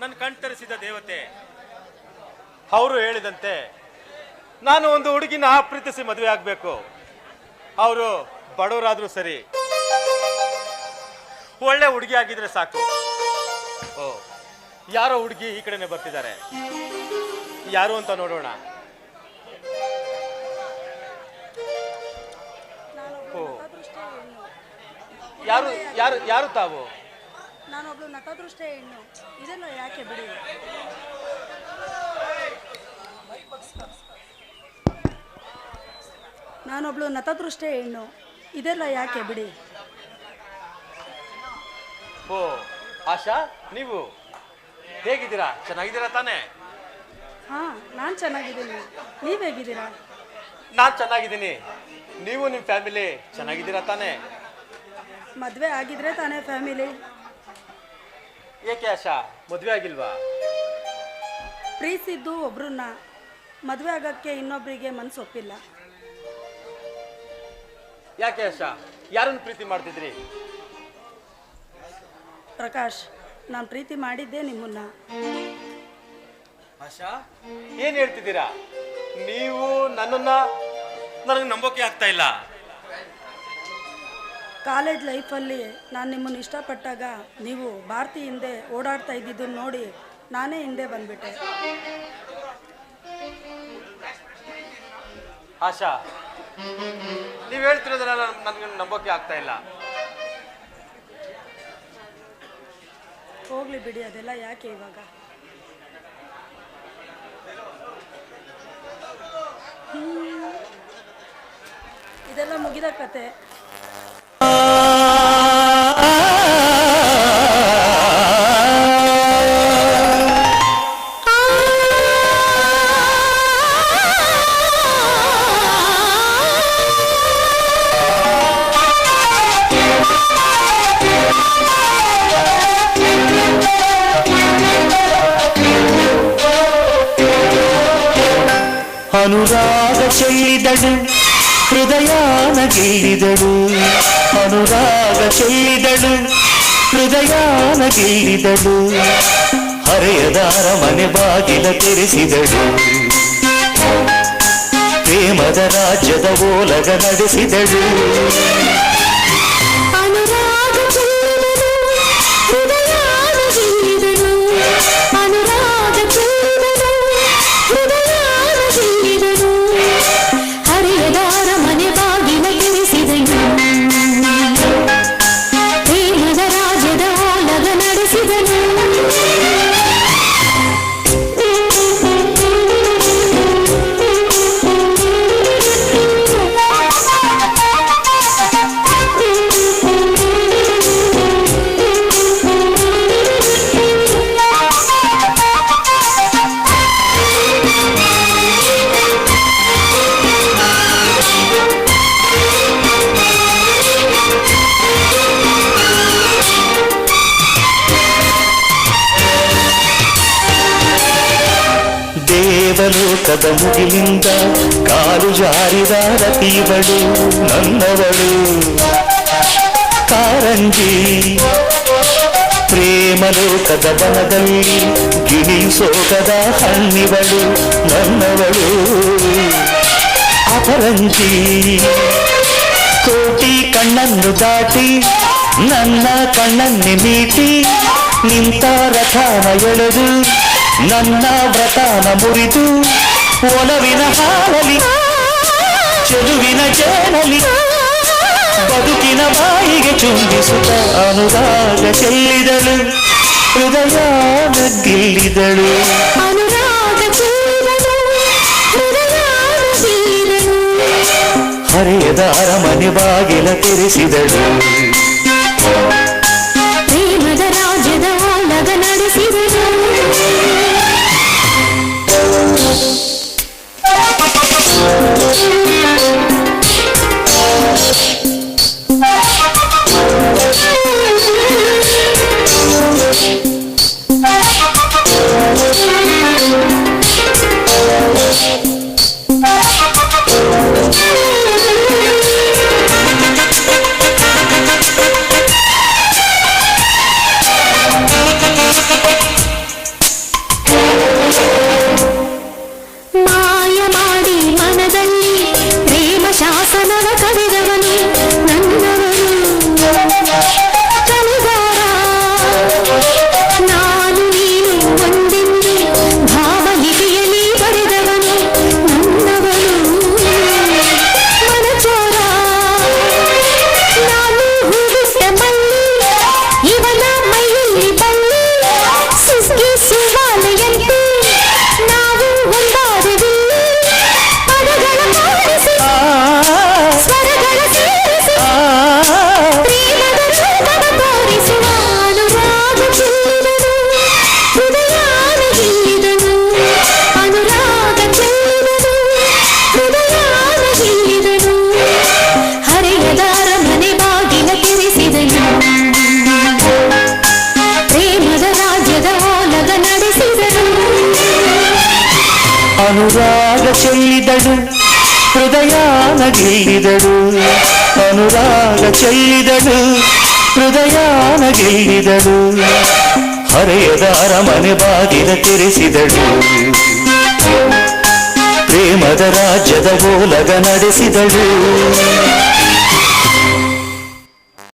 ನನ್ನ ಕಣ್ತರಿಸಿದ ದೇವತೆ. ಅವರು ಹೇಳಿದಂತೆ ನಾನು ಒಂದು ಹುಡುಗಿನ ಪ್ರೀತಿಸಿ ಮದುವೆ ಆಗ್ಬೇಕು. ಅವರು ಬಡವರಾದ್ರೂ ಸರಿ, ಒಳ್ಳೆ ಹುಡುಗಿ ಆಗಿದ್ರೆ ಸಾಕು. ಓ, ಯಾರೋ ಹುಡುಗಿ ಈ ಕಡೆನೆ ಬರ್ತಿದ್ದಾರೆ. ಯಾರು ಅಂತ ನೋಡೋಣ. ಓ, ಯಾರು ಯಾರು ಯಾರು ತಾವು? ನಾನೊಬ್ಳು ನತದೃಷ್ಟೇ ಹೆಣ್ಣು. ಇದೆಲ್ಲ ಯಾಕೆ ಬಿಡಿ. ನಾನೊಬ್ಳು ನತದೃಷ್ಟೇ ಹೆಣ್ಣು. ಇದೆಲ್ಲ ಯಾಕೆ ಬಿಡಿ. ಓ ಆಶಾ, ನೀವು ಹೇಗಿದ್ದೀರಾ? ಚೆನ್ನಾಗಿದ್ದೀರಾ ತಾನೇ? ಹಾ, ನಾನು ಚೆನ್ನಾಗಿದ್ದೀನಿ. ನೀವು ಹೇಗಿದ್ದೀರಾ? ನಾನು ಚೆನ್ನಾಗಿದ್ದೀನಿ. ನೀವು ನಿಮ್ಮ ಫ್ಯಾಮಿಲಿ ಚೆನ್ನಾಗಿದ್ದೀರಾ ತಾನೇ? ಮದುವೆ ಆಗಿದ್ರೆ ತಾನೇ ಫ್ಯಾಮಿಲಿ. ಏಕೆ ಆಶಾ, ಮದುವೆ ಆಗಿಲ್ವಾ? ಪ್ರೀತಿಸಿದ್ದು ಒಬ್ರನ್ನ, ಮದುವೆ ಆಗೋಕ್ಕೆ ಇನ್ನೊಬ್ಬರಿಗೆ ಮನಸ್ಸು ಒಪ್ಪಿಲ್ಲ. ಯಾಕೆ ಆಶಾ, ಯಾರನ್ನು ಪ್ರೀತಿ ಮಾಡ್ತಿದ್ರಿ? ಪ್ರಕಾಶ್, ನಾನು ಪ್ರೀತಿ ಮಾಡಿದ್ದೆ ನಿಮ್ಮನ್ನ. ಆಶಾ, ಏನು ಹೇಳ್ತಿದ್ದೀರಾ ನೀವು? ನನಗೆ ನಂಬೋಕೆ ಆಗ್ತಾ ಇಲ್ಲ. ಕಾಲೇಜ್ ಲೈಫಲ್ಲಿ ನಾನು ನಿಮ್ಮನ್ನು ಇಷ್ಟಪಟ್ಟಾಗ ನೀವು ಭಾರತಿ ಹಿಂದೆ ಓಡಾಡ್ತಾ ಇದ್ದಿದ್ದನ್ನು ನೋಡಿ ನಾನೇ ಹಿಂದೆ ಬಂದ್ಬಿಟ್ಟೆ. ಆಶಾ, ನೀವು ಹೇಳ್ತಿರೋದ್ರಲ್ಲ ನನಗೆ ನಂಬೋಕೆ ಆಗ್ತಾ ಇಲ್ಲ. ಹೋಗ್ಲಿ ಬಿಡಿ, ಅದೆಲ್ಲ ಯಾಕೆ ಇವಾಗ. ಇದೆಲ್ಲ ಮುಗಿದ ಕತೆ. ಅನುರಾಗ ಚೆಲ್ಲಿದಳು, ಹೃದಯಾನ ಗೆಲ್ಲಿದಳು. ಅನುರಾಗ ಚೆಲ್ಲಿದಳು, ಹೃದಯಾನ ಗೆಲ್ಲಿದಳು. ಹರೆಯದಾರ ಮನೆ ಬಾಗಿಲ ತೆರೆಸಿದಳು. ಪ್ರೇಮದ ರಾಜ್ಯದ ಓಲಗ ನಡೆಸಿದಳು. ದೇವಲೋಕದ ಮುಗಿಲಿಂದ ಕಾಲು ಜಾರಿದ ರತಿವಳು ನನ್ನವಳು. ಕಾರಂಜಿ ಪ್ರೇಮಲೋಕದ ಬನದಲ್ಲಿ ಗಿಳಿಸೋಗದ ಹಣ್ಣಿವಳು ನನ್ನವಳು. ಅಪರಂಜಿ ಕೋಟಿ ಕಣ್ಣನ್ನು ದಾಟಿ ನನ್ನ ಕಣ್ಣನ್ನೆ ಮೀಟಿ ನಿಂತ ರಥಾನ ಎಳೆದು ನನ್ನ ವ್ರತಾನ ಮುರಿದು ಒಲವಿನ ಹಾಲಲಿ ಚೆಲುವಿನ ಜೇನಲಿ ಬದುಕಿನ ಬಾಯಿಗೆ ಚುಂಬಿಸುತ್ತ ಅನುರಾಗ ಚೆಲ್ಲಿದಳು, ಹೃದಯಾನ ಗೆಲ್ಲಿದಳು. ಹರೆಯದ ಅರಮನೆ ಬಾಗಿಲ ತೆರೆಸಿದಳು. ಪ್ರೇಮದ ರಾಜ್ಯದ ಓಲಗ ನಡೆಸಿದಳು. ಅನುರಾಗ ಚೆಲ್ಲಿದಳು ಹೃದಯಾನ ಗೆಲ್ಲಿದಳು ಅನುರಾಗ ಚೆಲ್ಲಿದಳು ಹೃದಯಾನ ಗೆಲ್ಲಿದಳು ಹರೆಯದ ಅರಮನೆ ಬಾಗಿಲ ತೆರೆಸಿದಳು ಪ್ರೇಮದ ರಾಜ್ಯದ ಓಲಗ ನಡೆಸಿದಳು